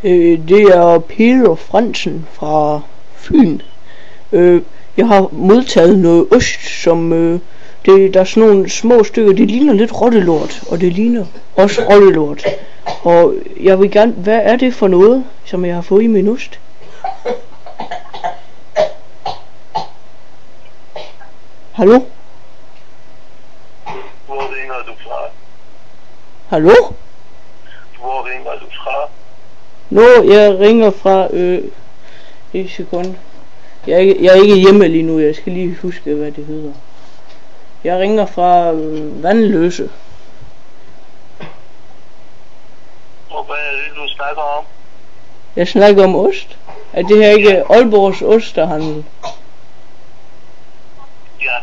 Det er Peter Fransen fra Fyn. Jeg har modtaget noget ost, som der er sådan nogle små stykker. Det ligner lidt rottelort, og det ligner også rottelort. Og jeg vil gerne, hvad er det for noget, som jeg har fået i min ost? Hallo? Hvor ringer du fra? Hallo? Hvor ringer du fra? Jeg ringer fra, et sekund. Jeg er ikke hjemme lige nu, jeg skal lige huske, hvad det hedder. Jeg ringer fra Vandløse. Og hvad er det, du snakker om? Jeg snakker om ost. Er det her ikke Aalborgs Osterhandel? Ja.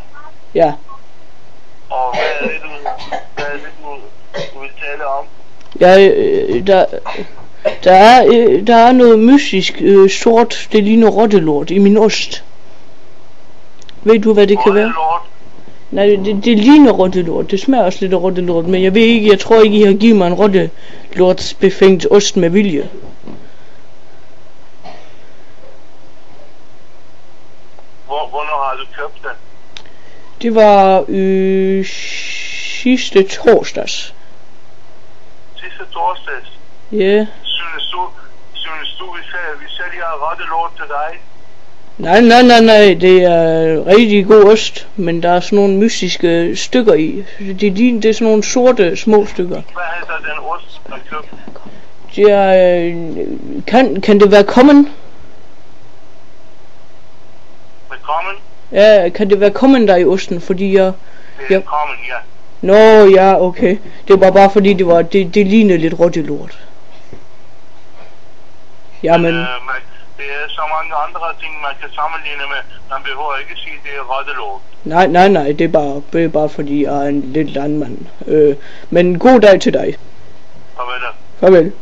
Ja. Og hvad er det, du vil tale om? Der er noget mystisk sort, det ligner rottelort i min ost. Ved du, hvad det kan være? Nej, det ligner rottelort. Det smager også lidt af rottelort, men jeg ved ikke, jeg tror ikke, I har givet mig en rottelortsbefængt ost med vilje. Hvornår har du købt den? Det var sidste torsdags. Sidste torsdags? Ja. Synes du, vi sælger rottelort til dig? Nej, det er rigtig god ost, men der er sådan nogle mystiske stykker i. Det er sådan nogle sorte små stykker. Hvad hedder den ost, du har købt? Det er, kan det være common? Common? Ja, kan det være common der i osten, fordi jeg... Det er common, ja. Nå, ja, okay. Det var bare fordi det lignede lidt rottelort. Jamen... det er så mange andre ting, man kan sammenligne med. Man behøver ikke sige, det er rottelort. Nej, det er bare fordi jeg er en lidt landmand. Men god dag til dig. Farvel. Farvel.